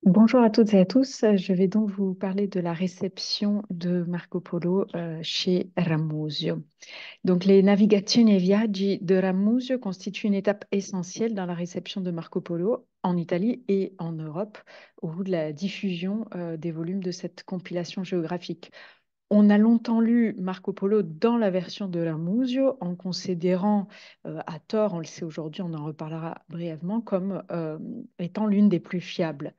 Bonjour à toutes et à tous. Je vais donc vous parler de la réception de Marco Polo chez Ramusio. Donc, les Navigazioni e Viaggi de Ramusio constituent une étape essentielle dans la réception de Marco Polo en Italie et en Europe au bout de la diffusion des volumes de cette compilation géographique. On a longtemps lu Marco Polo dans la version de Ramusio en considérant, à tort, on le sait aujourd'hui, on en reparlera brièvement, comme étant l'une des plus fiables.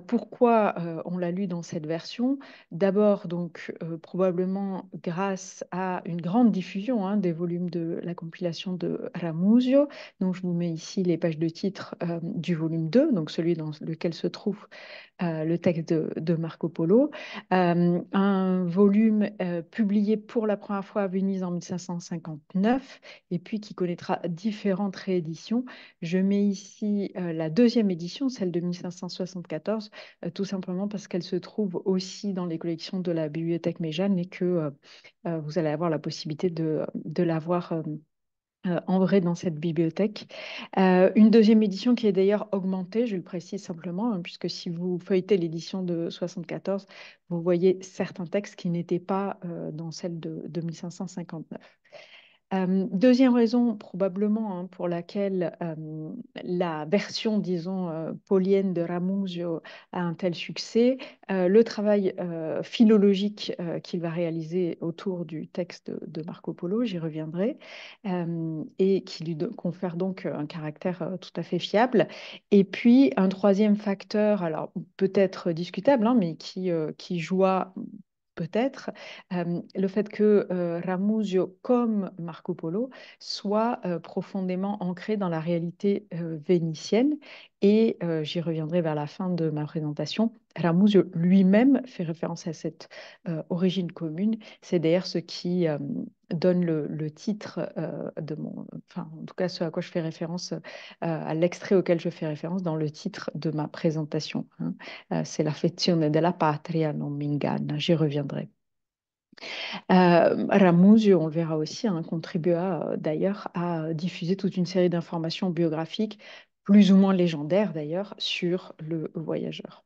Pourquoi on l'a lu dans cette version? D'abord, donc, probablement grâce à une grande diffusion des volumes de la compilation de Ramusio. Donc, je vous mets ici les pages de titre du volume 2, donc celui dans lequel se trouve le texte de Marco Polo. Un volume publié pour la première fois à Venise en 1559 et puis qui connaîtra différentes rééditions. Je mets ici la deuxième édition, celle de 1574, tout simplement parce qu'elle se trouve aussi dans les collections de la Bibliothèque Méjeanne et que vous allez avoir la possibilité de la voir en vrai dans cette bibliothèque. Une deuxième édition qui est d'ailleurs augmentée, je le précise simplement, puisque si vous feuilletez l'édition de 74, vous voyez certains textes qui n'étaient pas dans celle de 1559. Deuxième raison probablement pour laquelle la version, disons, paulienne de Ramusio a un tel succès, le travail philologique qu'il va réaliser autour du texte de Marco Polo, j'y reviendrai, et qui lui confère donc un caractère tout à fait fiable. Et puis un troisième facteur, alors peut-être discutable, mais qui joua peut-être, le fait que Ramusio, comme Marco Polo, soit profondément ancré dans la réalité vénitienne. Et j'y reviendrai vers la fin de ma présentation. Ramusio lui-même fait référence à cette origine commune. C'est d'ailleurs ce qui donne le titre de mon, enfin, en tout cas, ce à quoi je fais référence, à l'extrait auquel je fais référence dans le titre de ma présentation. C'est l'affezione della patria non m'inganna. J'y reviendrai. Ramusio, on le verra aussi, contribua d'ailleurs à diffuser toute une série d'informations biographiques, plus ou moins légendaires d'ailleurs, sur le voyageur.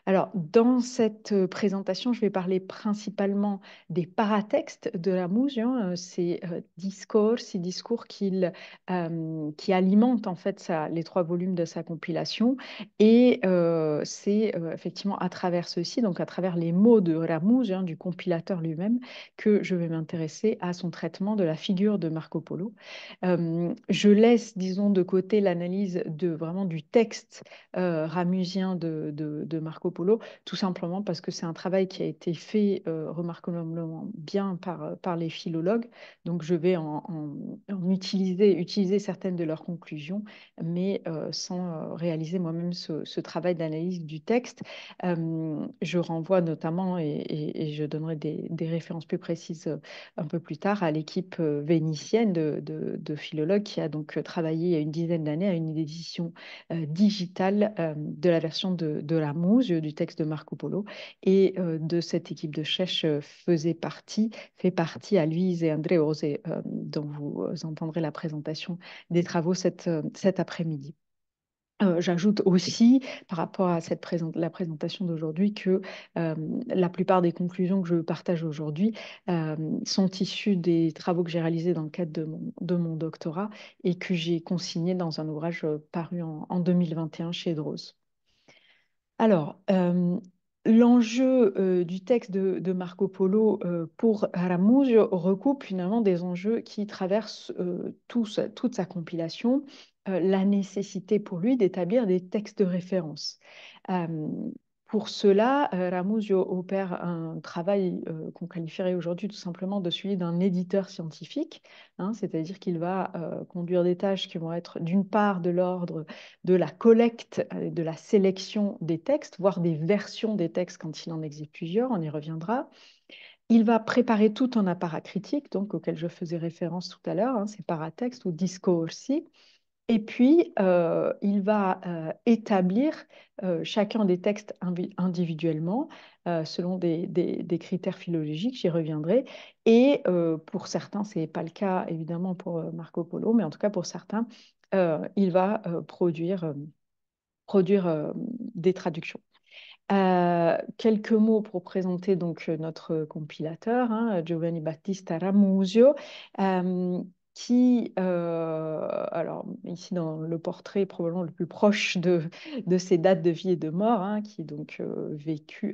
Alors, dans cette présentation, je vais parler principalement des paratextes de la ces discours qui alimentent en fait les trois volumes de sa compilation. Et c'est effectivement à travers ceci, donc à travers les mots de Ramuse, du compilateur lui-même, que je vais m'intéresser à son traitement de la figure de Marco Polo. Je laisse, disons, de côté l'analyse vraiment du texte ramusien de Marco Polo, tout simplement parce que c'est un travail qui a été fait remarquablement bien par les philologues. Donc, je vais utiliser certaines de leurs conclusions, mais sans réaliser moi-même ce travail d'analyse du texte. Je renvoie notamment, et je donnerai des références plus précises un peu plus tard, à l'équipe vénitienne de philologues qui a donc travaillé il y a une dizaine d'années à une édition digitale de la version de la Muse, du texte de Marco Polo. Et de cette équipe de cherche fait partie à Louise et André Rose, dont vous entendrez la présentation des travaux cet après-midi. J'ajoute aussi, par rapport à la présentation d'aujourd'hui, que la plupart des conclusions que je partage aujourd'hui sont issues des travaux que j'ai réalisés dans le cadre de mon doctorat et que j'ai consignés dans un ouvrage paru en 2021 chez Droz. Alors, l'enjeu du texte de Marco Polo pour Ramusio recoupe finalement des enjeux qui traversent toute sa compilation, la nécessité pour lui d'établir des textes de référence. Euh, pour cela, Ramusio opère un travail qu'on qualifierait aujourd'hui tout simplement de celui d'un éditeur scientifique, c'est-à-dire qu'il va conduire des tâches qui vont être d'une part de l'ordre de la collecte, de la sélection des textes, voire des versions des textes quand il en existe plusieurs, on y reviendra. Il va préparer tout un apparat critique, donc auquel je faisais référence tout à l'heure, ces paratextes ou discorsi. Et puis, il va établir chacun des textes individuellement selon des critères philologiques, j'y reviendrai. Et pour certains, ce n'est pas le cas évidemment pour Marco Polo, mais en tout cas pour certains, il va produire des traductions. Quelques mots pour présenter donc notre compilateur, hein, Giovanni Battista Ramusio, euh, alors ici dans le portrait probablement le plus proche de ses dates de vie et de mort, hein, qui donc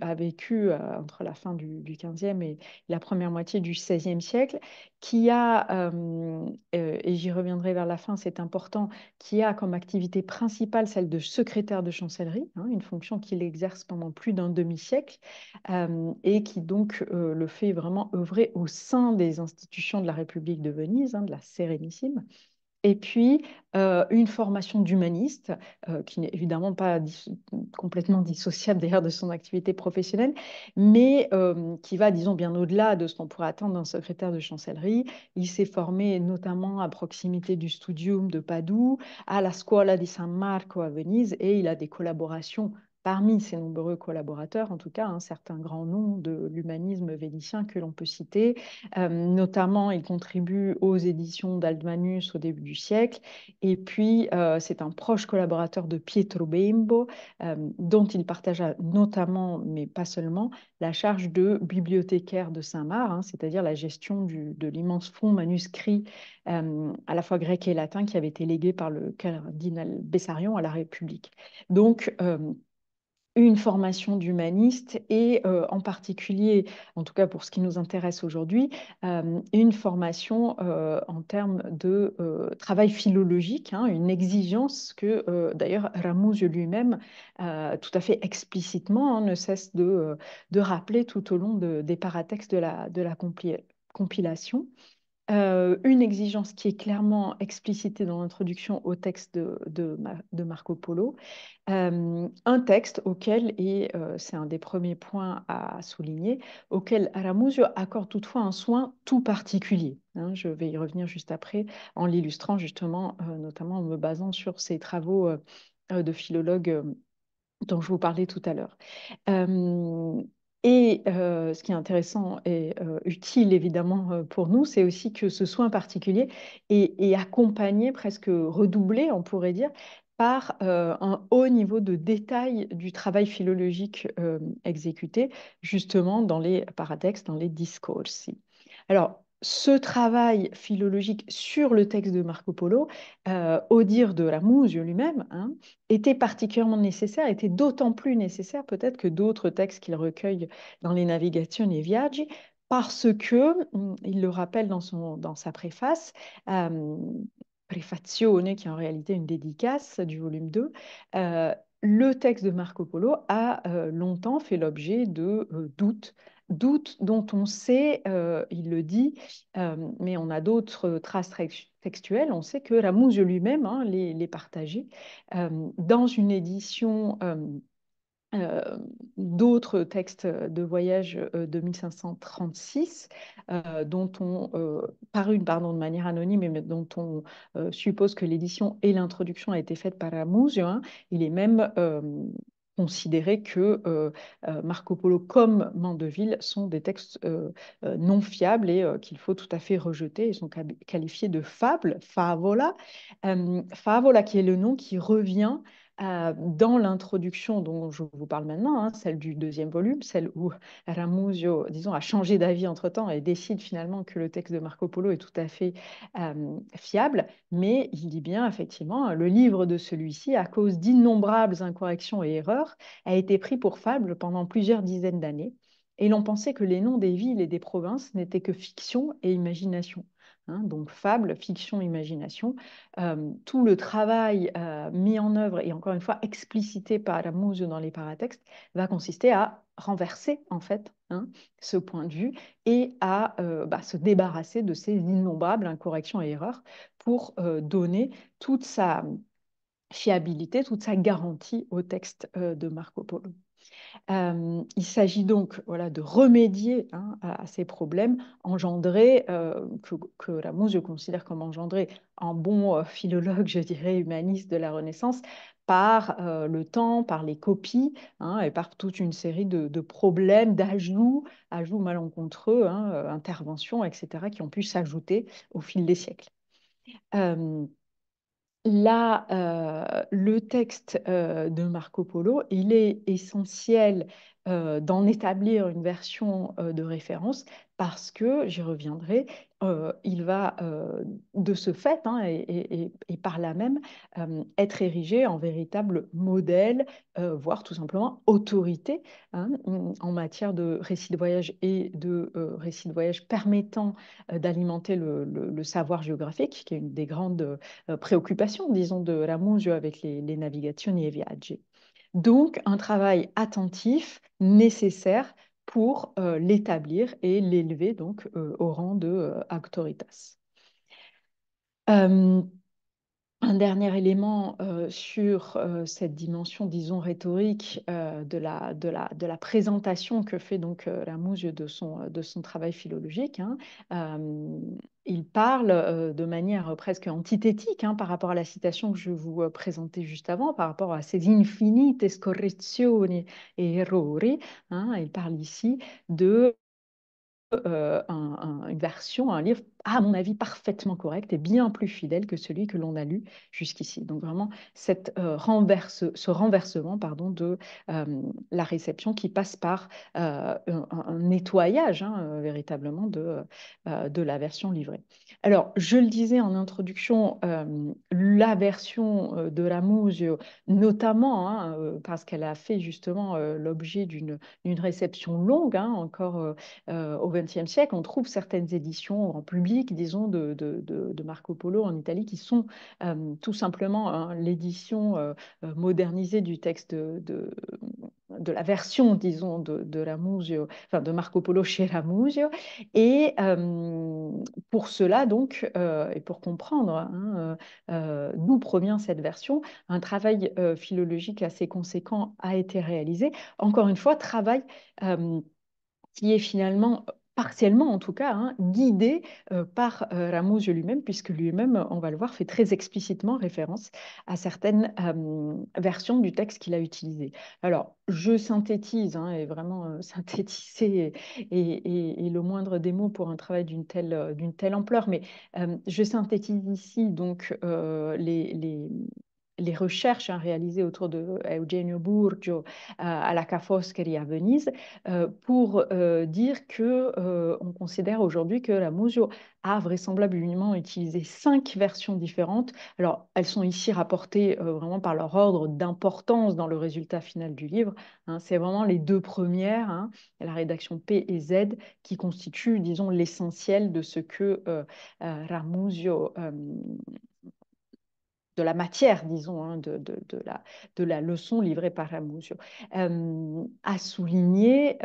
a vécu entre la fin du 15e et la première moitié du 16e siècle, qui a, et j'y reviendrai vers la fin, c'est important, qui a comme activité principale celle de secrétaire de chancellerie, hein, une fonction qu'il exerce pendant plus d'un demi-siècle et qui donc le fait vraiment œuvrer au sein des institutions de la République de Venise, hein, de la Sérénissime. Et puis, une formation d'humaniste, qui n'est évidemment pas complètement dissociable d'ailleurs de son activité professionnelle, mais qui va, disons, bien au-delà de ce qu'on pourrait attendre d'un secrétaire de chancellerie. Il s'est formé notamment à proximité du Studium de Padoue, à la Scuola di San Marco à Venise, et il a des collaborations. Parmi ses nombreux collaborateurs, en tout cas, un certain grand nom de l'humanisme vénitien que l'on peut citer. Notamment, il contribue aux éditions d'Aldmanus au début du siècle. Et puis, c'est un proche collaborateur de Pietro Bembo, dont il partagea notamment, mais pas seulement, la charge de bibliothécaire de Saint-Marc, hein, c'est-à-dire la gestion de l'immense fonds manuscrit à la fois grec et latin qui avait été légué par le cardinal Bessarion à la République. Donc, une formation d'humaniste et en particulier, en tout cas pour ce qui nous intéresse aujourd'hui, une formation en termes de travail philologique, hein, une exigence que d'ailleurs Ramuzio lui-même, tout à fait explicitement, hein, ne cesse de rappeler tout au long des paratextes de la compilation. Une exigence qui est clairement explicitée dans l'introduction au texte de Marco Polo, un texte auquel, et c'est un des premiers points à souligner, auquel Aramusio accorde toutefois un soin tout particulier, hein. Je vais y revenir juste après en l'illustrant justement, notamment en me basant sur ces travaux de philologue dont je vous parlais tout à l'heure. Euh, et ce qui est intéressant et utile évidemment pour nous, c'est aussi que ce soin particulier est accompagné, presque redoublé, on pourrait dire, par un haut niveau de détail du travail philologique exécuté, justement dans les paratextes, dans les discorsi. Alors, ce travail philologique sur le texte de Marco Polo, au dire de Ramusio lui-même, hein, était particulièrement nécessaire, était d'autant plus nécessaire peut-être que d'autres textes qu'il recueille dans les Navigazioni Viaggi, parce que, il le rappelle dans sa préface, euh, Prefazione, qui est en réalité une dédicace du volume 2, le texte de Marco Polo a longtemps fait l'objet de doutes, doutes dont on sait, il le dit, mais on a d'autres traces textuelles, on sait que Ramuzio lui-même, hein, les partageait dans une édition euh, d'autres textes de voyage de 1536, parus pardon, de manière anonyme, mais dont on suppose que l'édition et l'introduction a été faite par Ramuzio, hein. Il est même considéré que Marco Polo comme Mandeville sont des textes non fiables et qu'il faut tout à fait rejeter. Ils sont qualifiés de fables, favola, favola qui est le nom qui revient dans l'introduction dont je vous parle maintenant, hein, celle du deuxième volume, celle où Ramuzio, disons, a changé d'avis entre-temps et décide finalement que le texte de Marco Polo est tout à fait fiable, mais il dit bien effectivement, le livre de celui-ci, à cause d'innombrables incorrections et erreurs, a été pris pour fable pendant plusieurs dizaines d'années, et l'on pensait que les noms des villes et des provinces n'étaient que fiction et imagination. Hein, donc fable, fiction, imagination. Tout le travail mis en œuvre et encore une fois explicité par la Muse dans les paratextes va consister à renverser en fait, hein, ce point de vue et à se débarrasser de ces innombrables incorrections et erreurs pour donner toute sa fiabilité, toute sa garantie au texte de Marco Polo. Il s'agit donc voilà, de remédier, hein, à ces problèmes engendrés, que Ramon, je considère comme engendrés en bon philologue, je dirais, humaniste de la Renaissance, par le temps, par les copies, hein, et par toute une série de problèmes, ajouts malencontreux, hein, interventions, etc., qui ont pu s'ajouter au fil des siècles. Euh, Là, le texte de Marco Polo, il est essentiel d'en établir une version de référence parce que, j'y reviendrai, il va de ce fait, hein, et par là même être érigé en véritable modèle, voire tout simplement autorité, hein, en matière de récit de voyage et de récit de voyage permettant d'alimenter le savoir géographique, qui est une des grandes préoccupation, disons, de Ramusio avec les Navigazioni e Viaggi. Donc, un travail attentif, nécessaire pour l'établir et l'élever donc au rang de auctoritas. Euh, un dernier élément sur cette dimension, disons, rhétorique de la présentation que fait donc Ramusio de son travail philologique, hein. Euh, il parle de manière presque antithétique, hein, par rapport à la citation que je vous présentais juste avant, par rapport à ces infinites correzioni et errori, hein. Il parle ici de une version, un livre, à mon avis, parfaitement correct et bien plus fidèle que celui que l'on a lu jusqu'ici. Donc vraiment, ce renversement pardon, de la réception qui passe par un nettoyage, hein, véritablement de la version livrée. Alors, je le disais en introduction, la version de Ramusio, notamment parce qu'elle a fait justement l'objet d'une réception longue, hein, encore au XXe siècle, on trouve certaines éditions en public, disons, de Marco Polo en Italie, qui sont tout simplement hein, l'édition modernisée du texte de la version, disons, de Ramusio, enfin de Marco Polo chez Ramusio. Et pour cela, donc, et pour comprendre hein, d'où provient cette version, un travail philologique assez conséquent a été réalisé. Encore une fois, travail qui est finalement partiellement en tout cas hein, guidé par Ramusio lui-même, puisque lui-même, on va le voir, fait très explicitement référence à certaines versions du texte qu'il a utilisé. Alors, je synthétise, hein, et vraiment synthétiser et le moindre des mots pour un travail d'une telle ampleur, mais je synthétise ici donc les recherches hein, réalisées autour de Eugenio Burgio à la Ca' Foscari à Venise, pour dire que on considère aujourd'hui que la Musio a vraisemblablement utilisé 5 versions différentes. Alors, elles sont ici rapportées vraiment par leur ordre d'importance dans le résultat final du livre, hein. C'est vraiment les deux premières, hein, la rédaction P et Z, qui constituent, disons, l'essentiel de ce que Ramusio de la matière, disons, hein, de la leçon livrée par Ramusio. À souligner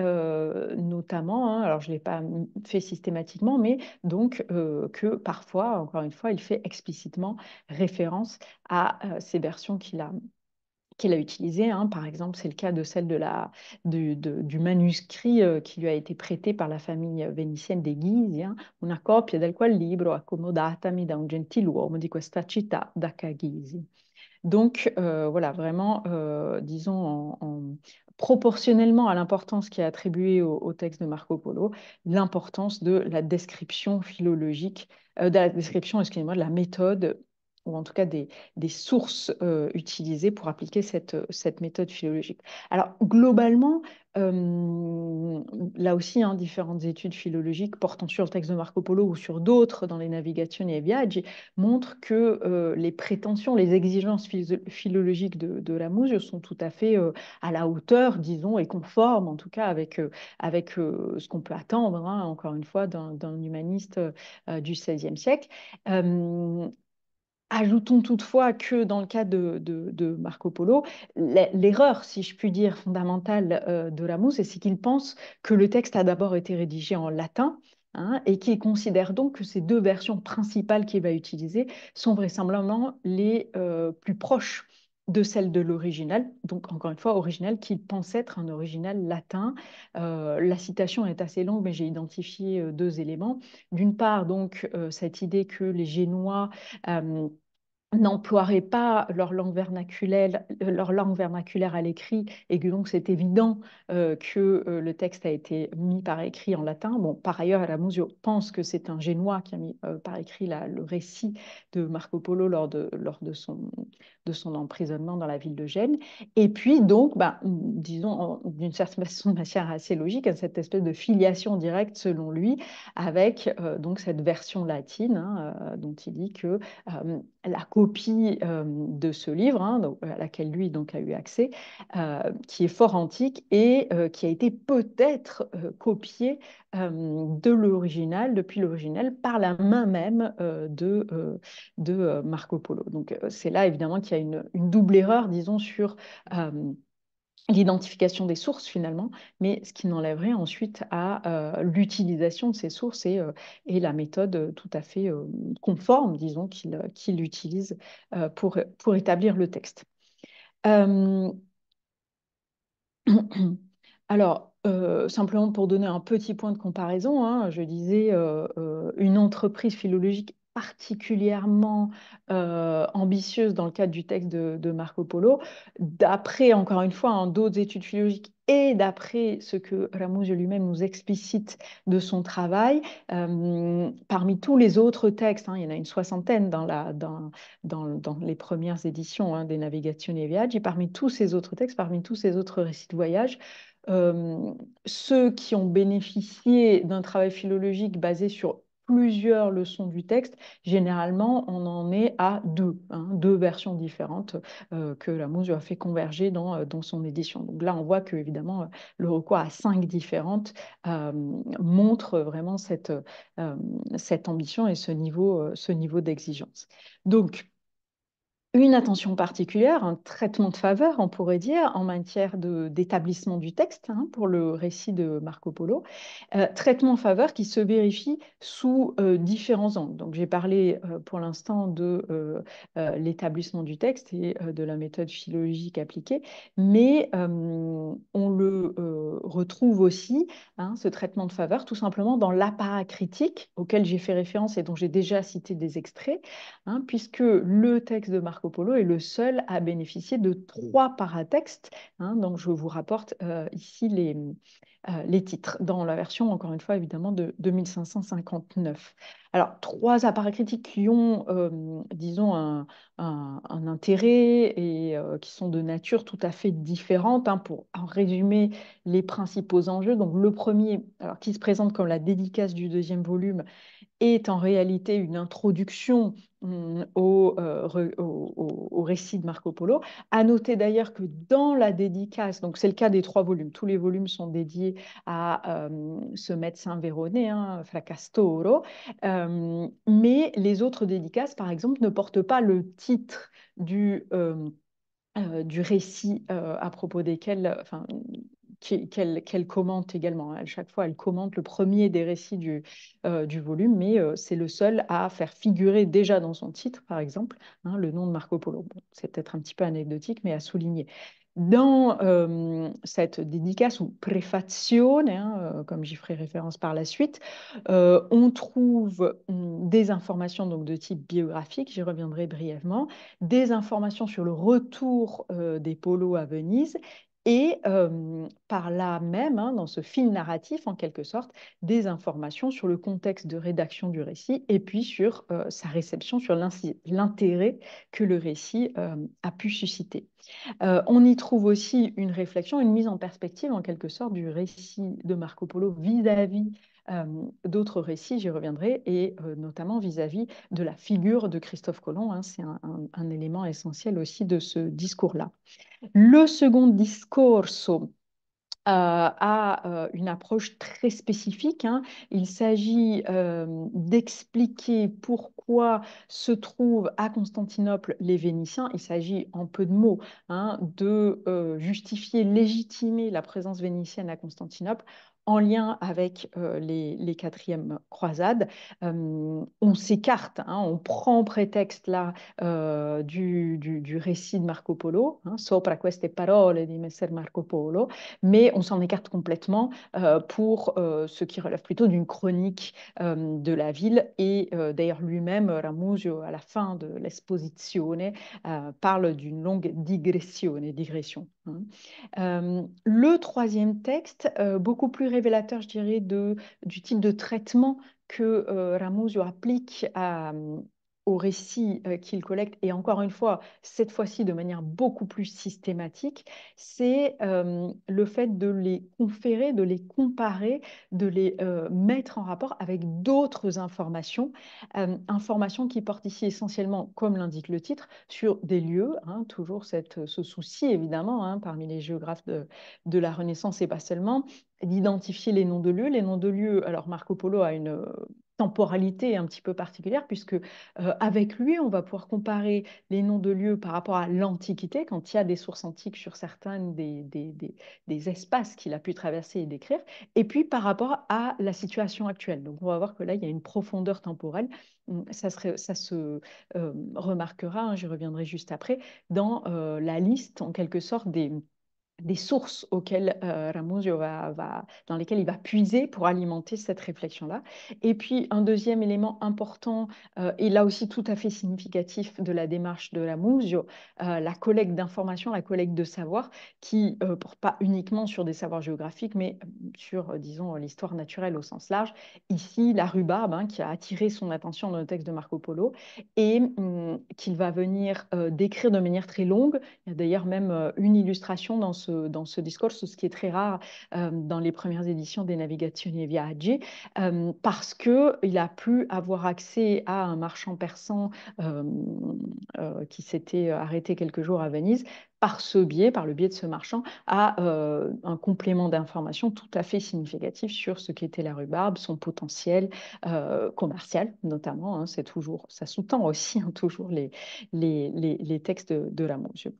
notamment, hein, alors je ne l'ai pas fait systématiquement, mais donc que parfois, encore une fois, il fait explicitement référence à ces versions qu'il a utilisé, hein. Par exemple, c'est le cas de celle du manuscrit qui lui a été prêté par la famille vénitienne des Ghisi, hein. Una copia del qual libro accomodatami da un gentiluomo di questa città da Caghisi. Donc voilà, vraiment, disons, proportionnellement à l'importance qui est attribuée au texte de Marco Polo, l'importance de la description philologique, de la description, excusez-moi, de la méthode, ou en tout cas des sources utilisées pour appliquer cette méthode philologique. Alors, globalement, là aussi, hein, différentes études philologiques portant sur le texte de Marco Polo ou sur d'autres dans les Navigazioni e Viaggi montre que les prétentions, les exigences philologiques de Lamouche sont tout à fait à la hauteur, disons, et conformes en tout cas avec ce qu'on peut attendre, hein, encore une fois, d'un humaniste du XVIe siècle. Euh, Ajoutons toutefois que dans le cas de Marco Polo, l'erreur, si je puis dire, fondamentale de Ramus, c'est qu'il pense que le texte a d'abord été rédigé en latin, hein, et qu'il considère donc que ces deux versions principales qu'il va utiliser sont vraisemblablement les plus proches de celles de l'original, donc encore une fois original qu'il pense être un original latin. La citation est assez longue, mais j'ai identifié deux éléments. D'une part, donc, cette idée que les Génois n'emploieraient pas leur langue vernaculaire à l'écrit, et que donc c'est évident que le texte a été mis par écrit en latin. Bon, par ailleurs, Ramusio pense que c'est un Génois qui a mis par écrit le récit de Marco Polo de son emprisonnement dans la ville de Gênes. Et puis donc, ben, disons, d'une certaine façon, de manière assez logique, hein, cette espèce de filiation directe, selon lui, avec donc cette version latine, hein, dont il dit que la copie de ce livre, hein, donc, à laquelle lui donc, a eu accès, qui est fort antique et qui a été peut-être copiée de l'original, depuis l'original, par la main même de Marco Polo. Donc c'est là évidemment qu'il y a une double erreur, disons, sur l'identification des sources finalement, mais ce qui n'enlèverait ensuite à l'utilisation de ces sources et la méthode tout à fait conforme, disons, qu'il utilise pour établir le texte. Euh, Alors, simplement pour donner un petit point de comparaison, hein, je disais une entreprise philologique particulièrement ambitieuse dans le cadre du texte de Marco Polo, d'après, encore une fois, hein, d'autres études philologiques et d'après ce que Ramusio lui-même nous explicite de son travail, parmi tous les autres textes, hein, il y en a une soixantaine dans les premières éditions hein, des Navigazioni e Viaggi, parmi tous ces autres textes, parmi tous ces autres récits de voyage, euh, ceux qui ont bénéficié d'un travail philologique basé sur plusieurs leçons du texte, généralement, on en est à deux, hein, deux versions différentes que la Museo a fait converger dans son édition. Donc là, on voit que, évidemment, le recours à cinq différentes montre vraiment euh, cette ambition et ce niveau d'exigence. Donc, une attention particulière, un traitement de faveur, on pourrait dire, en matière d'établissement du texte hein, pour le récit de Marco Polo. Traitement de faveur qui se vérifie sous différents angles. Donc, j'ai parlé pour l'instant de l'établissement du texte et de la méthode philologique appliquée, mais on le retrouve aussi, hein, ce traitement de faveur, tout simplement dans l'apparat critique auquel j'ai fait référence et dont j'ai déjà cité des extraits, hein, puisque le texte de Marco Polo est le seul à bénéficier de trois paratextes. Hein, donc, je vous rapporte ici les titres, dans la version, encore une fois, évidemment, de 2559. Alors, trois appareils critiques qui ont, disons, un intérêt et qui sont de nature tout à fait différente, hein, pour en résumer les principaux enjeux. Donc, le premier, alors, qui se présente comme la dédicace du deuxième volume, est en réalité une introduction au récit de Marco Polo. À noter d'ailleurs que dans la dédicace, donc c'est le cas des trois volumes, tous les volumes sont dédiés à ce médecin véronais, hein, Fracastoro, mais les autres dédicaces, par exemple, ne portent pas le titre du récit à propos desquels, enfin, qu'elle commente également. À chaque fois, elle commente le premier des récits du volume, mais c'est le seul à faire figurer déjà dans son titre, par exemple, hein, le nom de Marco Polo. Bon, c'est peut-être un petit peu anecdotique, mais à souligner. Dans cette dédicace ou préfazione, hein, comme j'y ferai référence par la suite, on trouve des informations donc, de type biographique, j'y reviendrai brièvement, des informations sur le retour des polos à Venise et par là même, hein, dans ce fil narratif en quelque sorte, des informations sur le contexte de rédaction du récit et puis sur sa réception, sur l'intérêt que le récit a pu susciter. On y trouve aussi une réflexion, une mise en perspective en quelque sorte du récit de Marco Polo vis-à-vis d'autres récits, j'y reviendrai, et notamment vis-à-vis de la figure de Christophe Colomb. Hein, c'est un élément essentiel aussi de ce discours-là. Le second discorso a une approche très spécifique, hein. Il s'agit d'expliquer pourquoi se trouvent à Constantinople les Vénitiens. Il s'agit en peu de mots hein, de justifier, légitimer la présence vénitienne à Constantinople en lien avec les quatrièmes croisades. On s'écarte, hein, on prend prétexte là du récit de Marco Polo, hein, sopra queste parole di Messer Marco Polo, mais on s'en écarte complètement pour ce qui relève plutôt d'une chronique de la ville. Et d'ailleurs lui-même, Ramusio, à la fin de l'esposizione, parle d'une longue digression. Hein. Le troisième texte, beaucoup plus révélateur, je dirais, du type de traitement que Ramusio applique au récit qu'il collecte, et encore une fois, cette fois-ci de manière beaucoup plus systématique, c'est le fait de les conférer, de les comparer, de les mettre en rapport avec d'autres informations, informations qui portent ici essentiellement, comme l'indique le titre, sur des lieux, hein, toujours ce souci évidemment, hein, parmi les géographes de la Renaissance et pas seulement, d'identifier les noms de lieux. Les noms de lieux, alors Marco Polo a une temporalité un petit peu particulière, puisque avec lui, on va pouvoir comparer les noms de lieux par rapport à l'Antiquité, quand il y a des sources antiques sur certains des espaces qu'il a pu traverser et décrire, et puis par rapport à la situation actuelle. Donc on va voir que là, il y a une profondeur temporelle. Ça se remarquera, hein, j'y reviendrai juste après, dans la liste, en quelque sorte, des sources auxquelles Ramusio dans lesquelles il va puiser pour alimenter cette réflexion-là. Et puis, un deuxième élément important, et là aussi tout à fait significatif de la démarche de Ramusio, la collecte d'informations, la collecte de savoirs, qui ne porte pas uniquement sur des savoirs géographiques, mais sur, disons, l'histoire naturelle au sens large. Ici, la rhubarbe, hein, qui a attiré son attention dans le texte de Marco Polo, et qu'il va venir décrire de manière très longue. Il y a d'ailleurs même une illustration dans ce discours, ce qui est très rare dans les premières éditions des Navigazioni Viaggi, parce qu'il a pu avoir accès à un marchand persan euh, qui s'était arrêté quelques jours à Venise, par ce biais, par le biais de ce marchand, à un complément d'information tout à fait significatif sur ce qu'était la rhubarbe, son potentiel commercial notamment. Hein, c'est toujours, ça sous-tend aussi, hein, toujours les textes de Ramusio.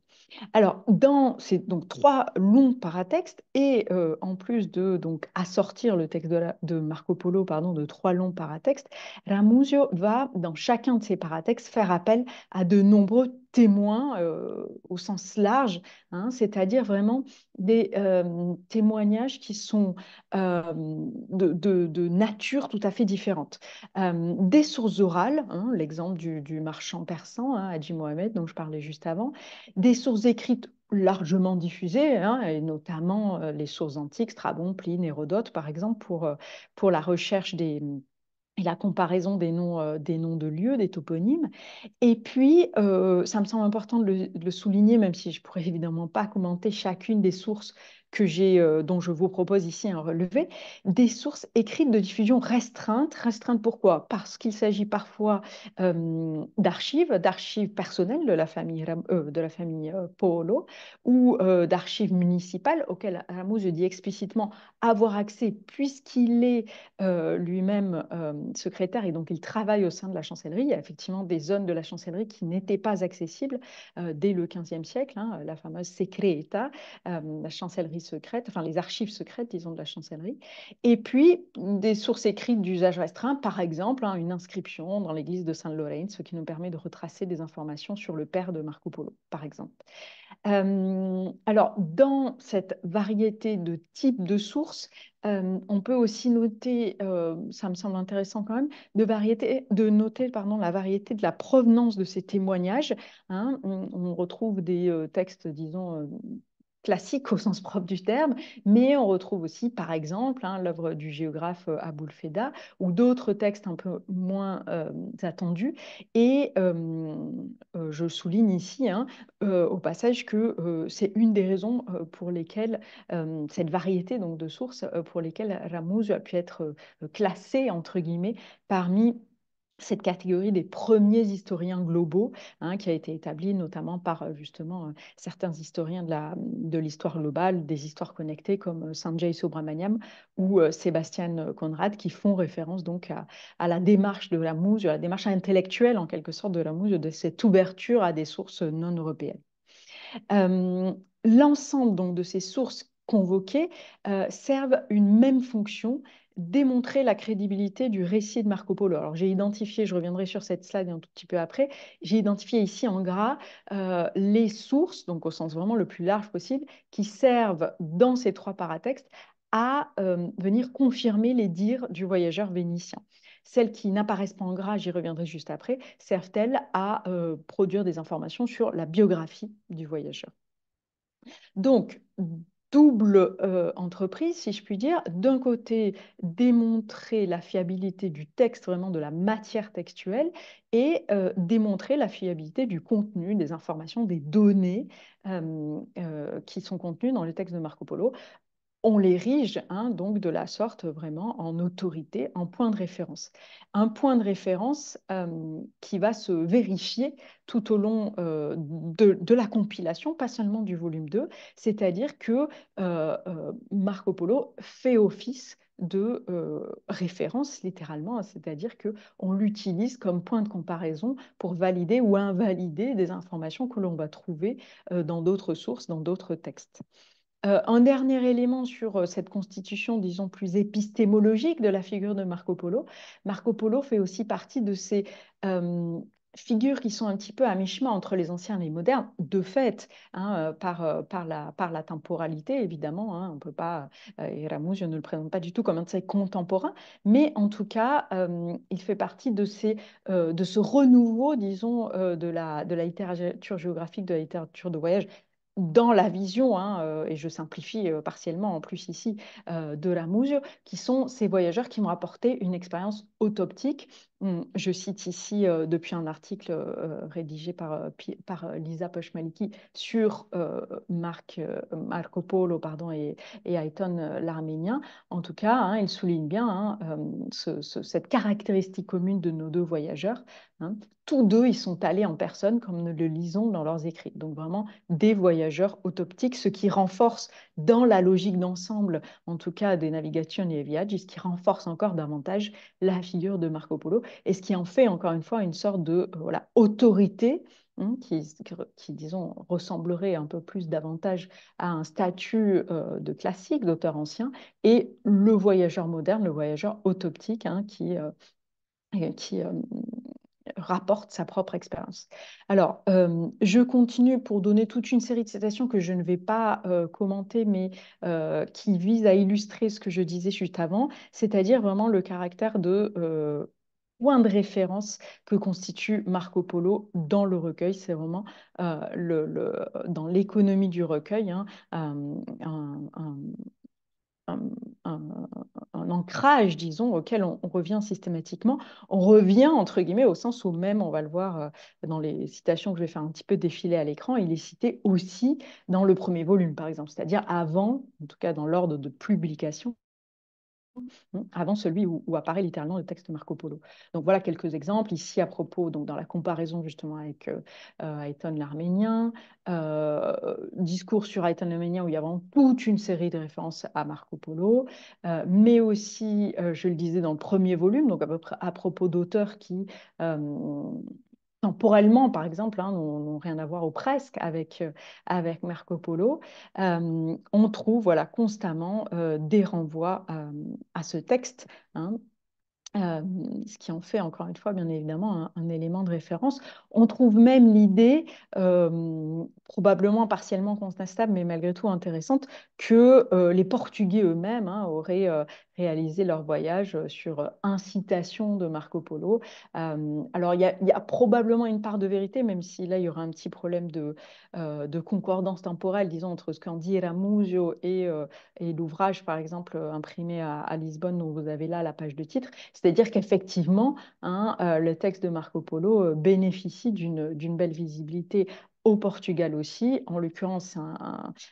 Alors, dans ces donc, trois longs paratextes, et en plus de donc, assortir le texte de Marco Polo, pardon, de trois longs paratextes, Ramusio va, dans chacun de ces paratextes, faire appel à de nombreux témoins au sens large, hein, c'est-à-dire vraiment des témoignages qui sont de nature tout à fait différente. Des sources orales, hein, l'exemple du marchand persan, hein, Hadji Mohamed, dont je parlais juste avant, des sources écrites largement diffusées, hein, et notamment les sources antiques, Strabon, Pline, Hérodote, par exemple, pour la recherche et la comparaison des noms de lieux, des toponymes. Et puis, ça me semble important de le souligner, même si je ne pourrais évidemment pas commenter chacune des sources dont je vous propose ici un relevé, des sources écrites de diffusion restreinte. Restreinte pourquoi? Parce qu'il s'agit parfois d'archives personnelles de la famille Polo, ou d'archives municipales auxquelles Ramuz dit explicitement avoir accès, puisqu'il est lui-même secrétaire, et donc il travaille au sein de la chancellerie. Il y a effectivement des zones de la chancellerie qui n'étaient pas accessibles dès le XVe siècle, hein, la fameuse secreta, la chancellerie secrète, enfin les archives secrètes, disons, de la chancellerie. Et puis des sources écrites d'usage restreint, par exemple, hein, une inscription dans l'église de Saint-Lorrain, ce qui nous permet de retracer des informations sur le père de Marco Polo, par exemple. Alors, dans cette variété de types de sources, on peut aussi noter, ça me semble intéressant quand même, de noter pardon, la variété de la provenance de ces témoignages. Hein. On retrouve des textes, disons, classiques au sens propre du terme, mais on retrouve aussi, par exemple, hein, l'œuvre du géographe Aboul Feda, ou d'autres textes un peu moins attendus. Et je souligne ici, hein, au passage, que c'est une des raisons pour lesquelles cette variété donc, de sources pour lesquelles Ramuz a pu être classé, entre guillemets, parmi cette catégorie des premiers historiens globaux, hein, qui a été établie notamment par justement certains historiens de l'histoire globale, des histoires connectées comme Sanjay Subramaniam ou Sébastien Conrad, qui font référence donc à la démarche de Ramuz, à la démarche intellectuelle en quelque sorte de Ramuz, de cette ouverture à des sources non européennes. Euh, L'ensemble donc de ces sources convoqués servent une même fonction, démontrer la crédibilité du récit de Marco Polo. Alors j'ai identifié, je reviendrai sur cette slide un tout petit peu après, j'ai identifié ici en gras les sources, donc au sens vraiment le plus large possible, qui servent dans ces trois paratextes à venir confirmer les dires du voyageur vénitien. Celles qui n'apparaissent pas en gras, j'y reviendrai juste après, servent-elles à produire des informations sur la biographie du voyageur. Donc, double entreprise, si je puis dire. D'un côté, démontrer la fiabilité du texte, vraiment de la matière textuelle, et démontrer la fiabilité du contenu, des informations, des données qui sont contenues dans le texte de Marco Polo. On l'érige donc de la sorte vraiment en autorité, en point de référence. Un point de référence qui va se vérifier tout au long de la compilation, pas seulement du volume 2, c'est-à-dire que Marco Polo fait office de référence littéralement, c'est-à-dire qu'on l'utilise comme point de comparaison pour valider ou invalider des informations que l'on va trouver dans d'autres sources, dans d'autres textes. Un dernier élément sur cette constitution, disons, plus épistémologique de la figure de Marco Polo. Marco Polo fait aussi partie de ces figures qui sont un petit peu à mi-chemin entre les anciens et les modernes, de fait, par la temporalité, évidemment. On peut pas, et Ramus, je ne le présente pas du tout comme un de ses contemporains, mais en tout cas, il fait partie de ce renouveau, disons, de la littérature géographique, de la littérature de voyage dans la vision, et je simplifie partiellement en plus ici, de Ramusio, qui sont ces voyageurs qui m'ont apporté une expérience autoptique. Je cite ici depuis un article rédigé par Lisa Pochmaliki sur Marco Polo pardon, et Ayton l'Arménien. En tout cas, il souligne bien cette caractéristique commune de nos deux voyageurs. Tous deux, ils sont allés en personne, comme nous le lisons dans leurs écrits. Donc vraiment, des voyageurs autoptiques, ce qui renforce dans la logique d'ensemble, en tout cas des Navigazioni Viaggi, ce qui renforce encore davantage la figure de Marco Polo et ce qui en fait encore une fois une sorte de autorité qui, disons, ressemblerait un peu plus davantage à un statut de classique, d'auteur ancien, et le voyageur moderne, le voyageur autoptique qui rapporte sa propre expérience. Alors, je continue pour donner toute une série de citations que je ne vais pas commenter, mais qui visent à illustrer ce que je disais juste avant, c'est-à-dire vraiment le caractère de point de référence que constitue Marco Polo dans le recueil. C'est vraiment dans l'économie du recueil, un, un- un ancrage, disons, auquel on revient systématiquement. On revient, entre guillemets, au sens où même, on va le voir dans les citations que je vais faire un petit peu défiler à l'écran, il est cité aussi dans le premier volume, par exemple, c'est-à-dire avant, en tout cas dans l'ordre de publication, avant celui où apparaît littéralement le texte de Marco Polo. Donc voilà quelques exemples ici à propos, donc dans la comparaison justement avec Ayton l'Arménien, discours sur Ayton l'Arménien où il y a vraiment toute une série de références à Marco Polo, mais aussi, je le disais dans le premier volume, donc à peu près à propos d'auteurs qui temporellement, par exemple, n'ont rien à voir ou presque avec Marco Polo, on trouve voilà, constamment des renvois à ce texte, hein, ce qui en fait encore une fois bien évidemment un élément de référence. On trouve même l'idée, probablement partiellement contestable, mais malgré tout intéressante, que les Portugais eux-mêmes auraient réalisé leur voyage sur incitation de Marco Polo. Alors il y a probablement une part de vérité, même si là il y aura un petit problème de concordance temporelle, disons, entre ce qu'en dit Ramusio et l'ouvrage, par exemple, imprimé à Lisbonne, dont vous avez là la page de titre. C'est-à-dire qu'effectivement, le texte de Marco Polo bénéficie d'une belle visibilité au Portugal aussi, en l'occurrence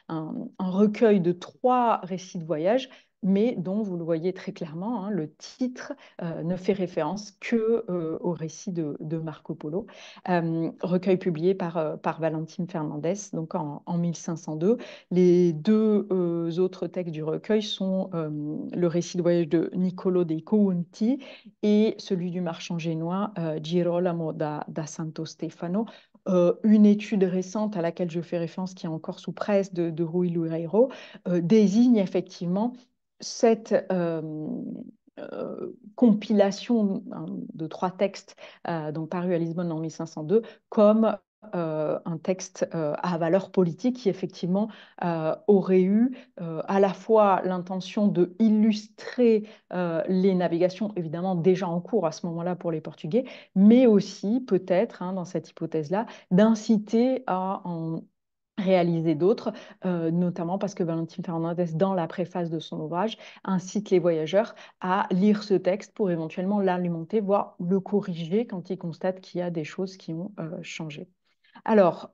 un recueil de 3 récits de voyage, mais dont vous le voyez très clairement, le titre ne fait référence que au récit de Marco Polo, recueil publié par Valentin Fernandez donc en 1502. Les deux autres textes du recueil sont le récit de voyage de Niccolo dei Conti et celui du marchand génois Girolamo da Santo Stefano, une étude récente à laquelle je fais référence, qui est encore sous presse de Rui Loureiro, désigne effectivement cette compilation hein, de trois textes donc parus à Lisbonne en 1502 comme un texte à valeur politique qui effectivement aurait eu à la fois l'intention de illustrer les navigations évidemment déjà en cours à ce moment-là pour les Portugais, mais aussi peut-être hein, dans cette hypothèse-là d'inciter à en réaliser d'autres, notamment parce que Valentin Fernandez, dans la préface de son ouvrage, incite les voyageurs à lire ce texte pour éventuellement l'alimenter, voire le corriger quand ils constatent qu'il y a des choses qui ont changé. Alors,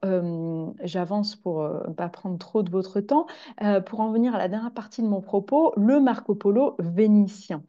j'avance pour ne pas prendre trop de votre temps. Pour en venir à la dernière partie de mon propos, le Marco Polo vénitien.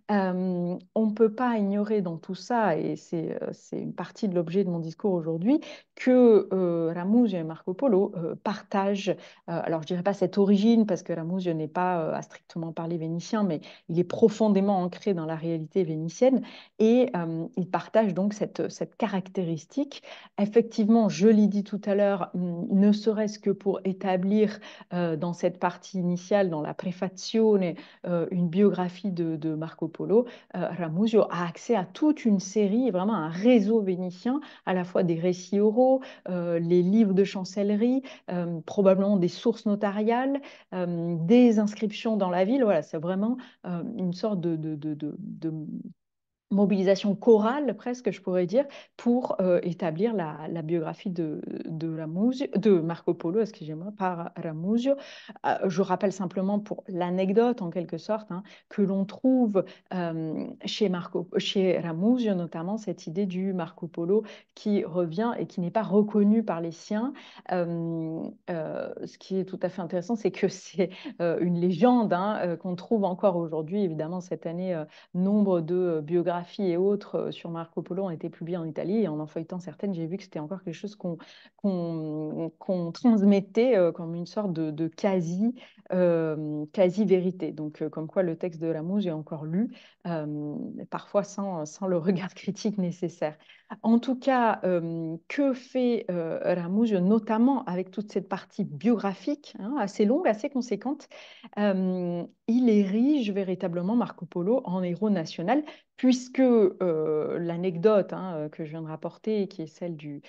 On ne peut pas ignorer dans tout ça, et c'est une partie de l'objet de mon discours aujourd'hui, que Ramuzio et Marco Polo partagent, alors je ne dirais pas cette origine, parce que Ramuzio n'est pas à strictement parler vénitien, mais il est profondément ancré dans la réalité vénitienne, et ils partagent donc cette caractéristique. Effectivement, je l'ai dit tout à l'heure, ne serait-ce que pour établir dans cette partie initiale, dans la préfazione, une biographie de Marco Polo, Ramuzio a accès à toute une série, vraiment un réseau vénitien, à la fois des récits oraux, les livres de chancellerie, probablement des sources notariales, des inscriptions dans la ville. Voilà, c'est vraiment une sorte de mobilisation chorale, presque, je pourrais dire, pour établir la biographie de Marco Polo, excusez-moi, par Ramuzio. Je rappelle simplement pour l'anecdote, en quelque sorte, hein, que l'on trouve chez Ramuzio, notamment, cette idée du Marco Polo qui revient et qui n'est pas reconnu par les siens. Ce qui est tout à fait intéressant, c'est que c'est une légende hein, qu'on trouve encore aujourd'hui, évidemment, cette année. Nombre de biographies et autres sur Marco Polo ont été publiées en Italie. Et en feuilletant certaines, j'ai vu que c'était encore quelque chose qu'on transmettait comme une sorte de quasi-vérité. Donc, comme quoi le texte de Ramuz est encore lu, parfois sans le regard critique nécessaire. En tout cas, que fait Ramuzio, notamment avec toute cette partie biographique, hein, assez longue, assez conséquente. Il érige véritablement Marco Polo en héros national, puisque l'anecdote hein, que je viens de rapporter, qui est celle du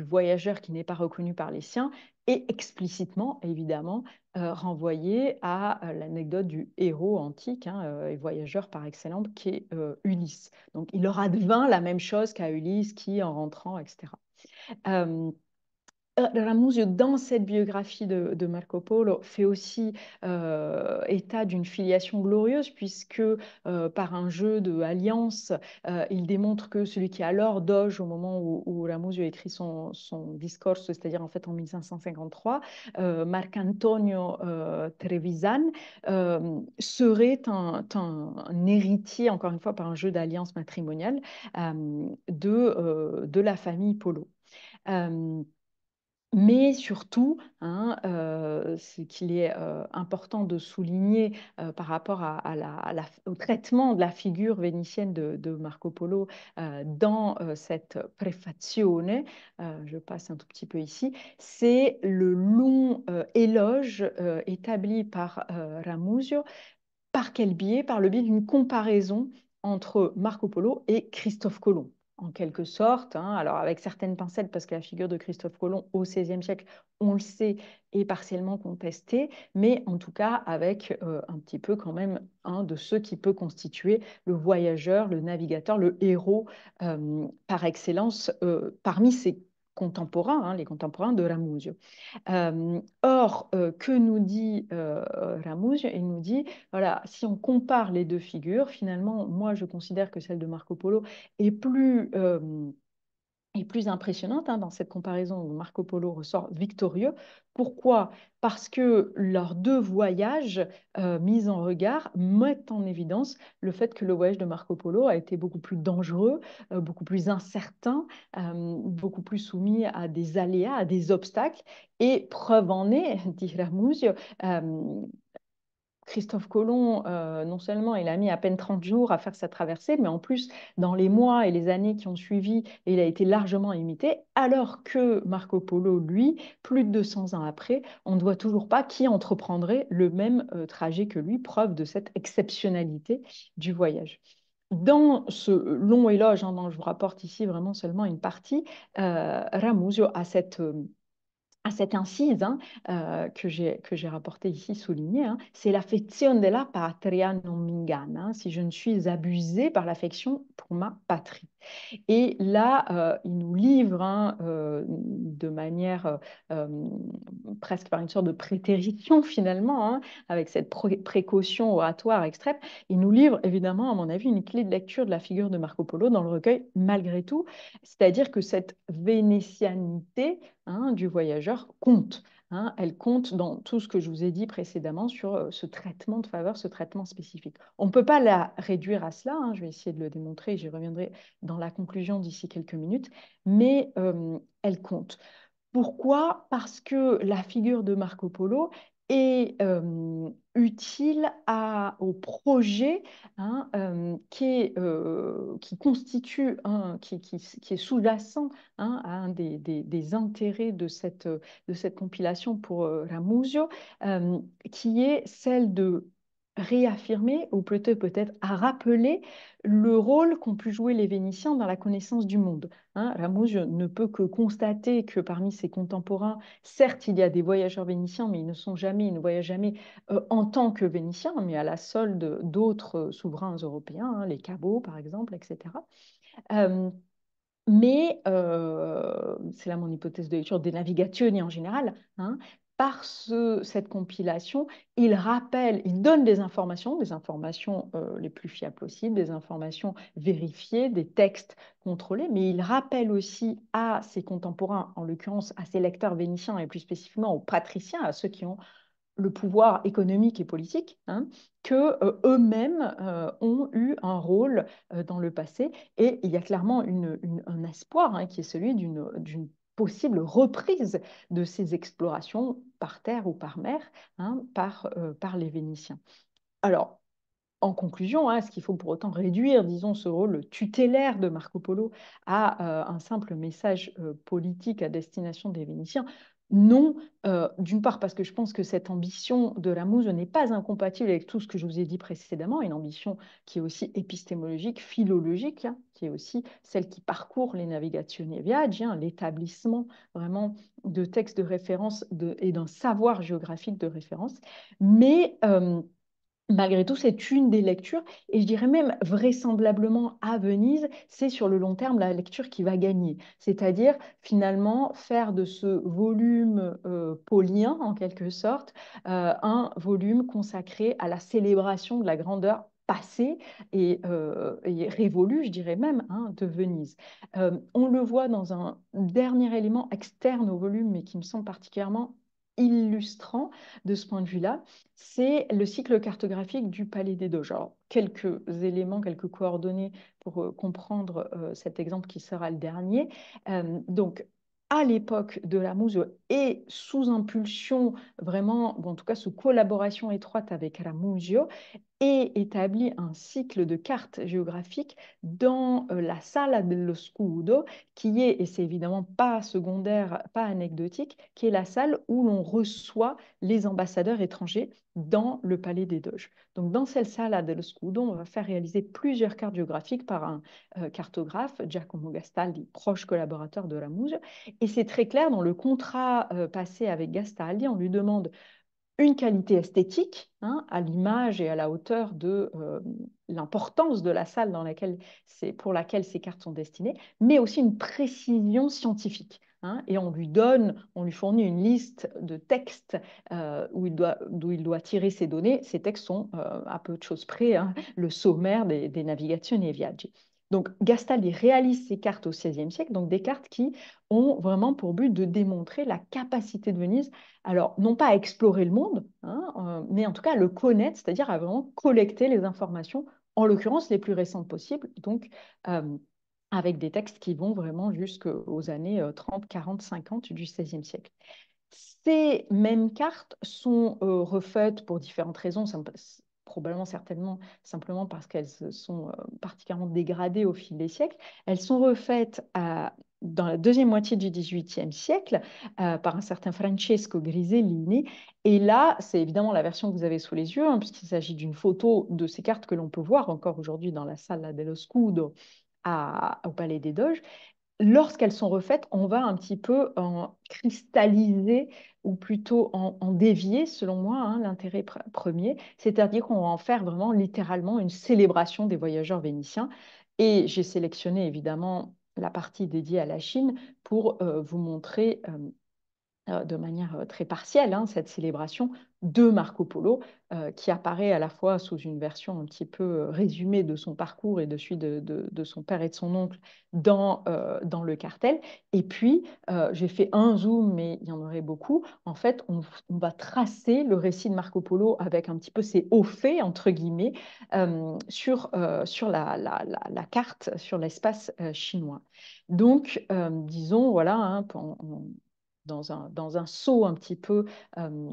voyageur qui n'est pas reconnu par les siens, est explicitement, évidemment, renvoyée à l'anecdote du héros antique hein, et voyageur par excellence, qui est Ulysse. Donc, il leur advint la même chose qu'à Ulysse, qui, en rentrant, etc. Ramuzio, dans cette biographie de Marco Polo, fait aussi état d'une filiation glorieuse, puisque par un jeu de alliance, il démontre que celui qui est alors doge au moment où Ramuzio écrit son discours, c'est-à-dire en fait en 1553, Marcantonio Trevisan, serait un héritier, encore une fois par un jeu d'alliance matrimoniale, de la famille Polo. Euh, mais surtout, hein, ce qu'il est important de souligner par rapport au traitement de la figure vénitienne de Marco Polo dans cette prefazione, je passe un tout petit peu ici, c'est le long éloge établi par Ramuzio. Par quel biais? Par le biais d'une comparaison entre Marco Polo et Christophe Colomb en quelque sorte, hein, alors avec certaines pincettes, parce que la figure de Christophe Colomb au XVIe siècle, on le sait, est partiellement contestée, mais en tout cas avec un petit peu quand même un de ceux qui peut constituer le voyageur, le navigateur, le héros par excellence parmi ses contemporains, hein, les contemporains de Ramuzio. Or, que nous dit Ramuzio? Il nous dit, voilà, si on compare les deux figures, finalement, moi, je considère que celle de Marco Polo est plus impressionnante hein, dans cette comparaison où Marco Polo ressort victorieux. Pourquoi? Parce que leurs deux voyages mis en regard mettent en évidence le fait que le voyage de Marco Polo a été beaucoup plus dangereux, beaucoup plus incertain, beaucoup plus soumis à des aléas, à des obstacles. Et preuve en est, dit Ramuzio, Christophe Colomb, non seulement il a mis à peine 30 jours à faire sa traversée, mais en plus, dans les mois et les années qui ont suivi, il a été largement imité, alors que Marco Polo, lui, plus de 200 ans après, on ne voit toujours pas qui entreprendrait le même trajet que lui, preuve de cette exceptionnalité du voyage. Dans ce long éloge, hein, dont je vous rapporte ici vraiment seulement une partie, Ramusio a cette incise, hein, que j'ai rapportée ici, soulignée, hein, c'est l'affezione della patria non m'inganna, hein, si je ne suis abusée par l'affection pour ma patrie. Et là, il nous livre, hein, de manière presque par une sorte de prétérition finalement, hein, avec cette précaution oratoire extrême, il nous livre évidemment, à mon avis, une clé de lecture de la figure de Marco Polo dans le recueil Malgré tout, c'est-à-dire que cette vénétianité, hein, du voyageur compte. Hein, elle compte dans tout ce que je vous ai dit précédemment sur ce traitement de faveur, ce traitement spécifique. On ne peut pas la réduire à cela, hein, je vais essayer de le démontrer, j'y reviendrai dans la conclusion d'ici quelques minutes, mais elle compte. Pourquoi? Parce que la figure de Marco Polo est utile au projet, hein, qui constitue, qui est sous-jacent, hein, à un des intérêts de cette compilation pour Ramusio, euh, qui est celle de réaffirmer, ou plutôt peut-être à rappeler le rôle qu'ont pu jouer les Vénitiens dans la connaissance du monde. Hein, Ramusio ne peut que constater que parmi ses contemporains, certes, il y a des voyageurs vénitiens, mais ils ne voyagent jamais en tant que Vénitiens, mais à la solde d'autres souverains européens, hein, les Cabots par exemple, etc. Euh, mais c'est là mon hypothèse de lecture des navigazioni en général, hein, par cette compilation, il rappelle, il donne des informations les plus fiables possibles, des informations vérifiées, des textes contrôlés, mais il rappelle aussi à ses contemporains, en l'occurrence à ses lecteurs vénitiens et plus spécifiquement aux patriciens, à ceux qui ont le pouvoir économique et politique, hein, que eux-mêmes ont eu un rôle dans le passé. Et il y a clairement un espoir, hein, qui est celui d'une possible reprise de ces explorations par terre ou par mer, hein, par les Vénitiens. Alors, en conclusion, hein, est-ce qu'il faut pour autant réduire, disons, ce rôle tutélaire de Marco Polo à un simple message politique à destination des Vénitiens? Non, d'une part parce que je pense que cette ambition de la Muse n'est pas incompatible avec tout ce que je vous ai dit précédemment, une ambition qui est aussi épistémologique, philologique, hein, qui est aussi celle qui parcourt les Navigazioni Viaggi, hein, l'établissement vraiment de textes de référence et d'un savoir géographique de référence, mais malgré tout, c'est une des lectures, et je dirais même vraisemblablement à Venise, c'est sur le long terme la lecture qui va gagner. C'est-à-dire finalement faire de ce volume paulien, en quelque sorte, un volume consacré à la célébration de la grandeur passée et révolue, je dirais même, hein, de Venise. On le voit dans un dernier élément externe au volume, mais qui me semble particulièrement illustrant de ce point de vue-là, c'est le cycle cartographique du Palais des Doges. Alors, quelques éléments, quelques coordonnées pour comprendre cet exemple qui sera le dernier. Donc, à l'époque de la Muse et sous impulsion, vraiment, ou en tout cas sous collaboration étroite avec Ramusio, et établit un cycle de cartes géographiques dans la Sala dello Scudo, qui est, et c'est évidemment pas secondaire, pas anecdotique, qui est la salle où l'on reçoit les ambassadeurs étrangers dans le palais des Doges. Donc dans cette Sala dello Scudo, on va faire réaliser plusieurs cartes géographiques par un cartographe, Giacomo Gastaldi, proche collaborateur de Ramusio. Et c'est très clair, dans le contrat passé avec Gastaldi, on lui demande une qualité esthétique, hein, à l'image et à la hauteur de l'importance de la salle pour laquelle ces cartes sont destinées, mais aussi une précision scientifique. Hein, et on lui fournit une liste de textes d'où il doit tirer ses données. Ces textes sont, à peu de choses près, hein, le sommaire des Navigazioni e Viaggi. Donc Gastaldi réalise ces cartes au XVIe siècle, donc des cartes qui ont vraiment pour but de démontrer la capacité de Venise, alors non pas à explorer le monde, hein, mais en tout cas à le connaître, c'est-à-dire à vraiment collecter les informations, en l'occurrence les plus récentes possibles, donc euh, avec des textes qui vont vraiment jusqu'aux années 30, 40, 50 du XVIe siècle. Ces mêmes cartes sont refaites pour différentes raisons, probablement certainement simplement parce qu'elles se sont particulièrement dégradées au fil des siècles. Elles sont refaites dans la deuxième moitié du XVIIIe siècle par un certain Francesco Grisellini. Et là, c'est évidemment la version que vous avez sous les yeux, hein, puisqu'il s'agit d'une photo de ces cartes que l'on peut voir encore aujourd'hui dans la Sala dello Scudo au Palais des Doges. Lorsqu'elles sont refaites, on va un petit peu en cristalliser ou plutôt en dévier, selon moi, hein, l'intérêt premier, c'est-à-dire qu'on va en faire vraiment littéralement une célébration des voyageurs vénitiens. Et j'ai sélectionné évidemment la partie dédiée à la Chine pour vous montrer de manière très partielle, hein, cette célébration de Marco Polo, qui apparaît à la fois sous une version un petit peu résumée de son parcours et de celui de son père et de son oncle dans le cartel. Et puis, j'ai fait un zoom, mais il y en aurait beaucoup. En fait, on va tracer le récit de Marco Polo avec un petit peu ses hauts faits, entre guillemets, sur la carte, sur l'espace chinois. Donc, disons, voilà, hein, dans un saut un petit peu euh,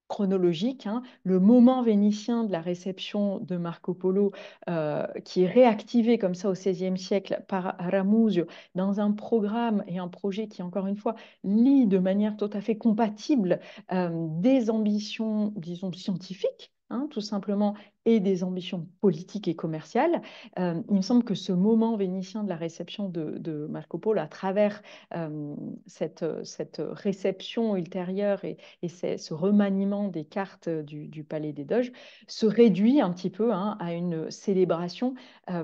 chronologique, hein, le moment vénitien de la réception de Marco Polo, qui est réactivé comme ça au XVIe siècle par Ramusio dans un programme et un projet qui, encore une fois, lie de manière tout à fait compatible des ambitions, disons, scientifiques, hein, tout simplement, et des ambitions politiques et commerciales. Il me semble que ce moment vénitien de la réception de Marco Polo, à travers cette réception ultérieure et ce remaniement des cartes du Palais des Doges se réduit un petit peu, hein, à une célébration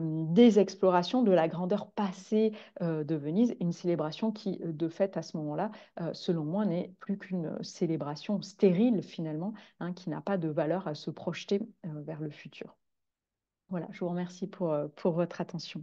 des explorations de la grandeur passée de Venise, une célébration qui, de fait, à ce moment-là, selon moi, n'est plus qu'une célébration stérile finalement, hein, qui n'a pas de valeur à se projeter vers le futur. Voilà, je vous remercie pour votre attention.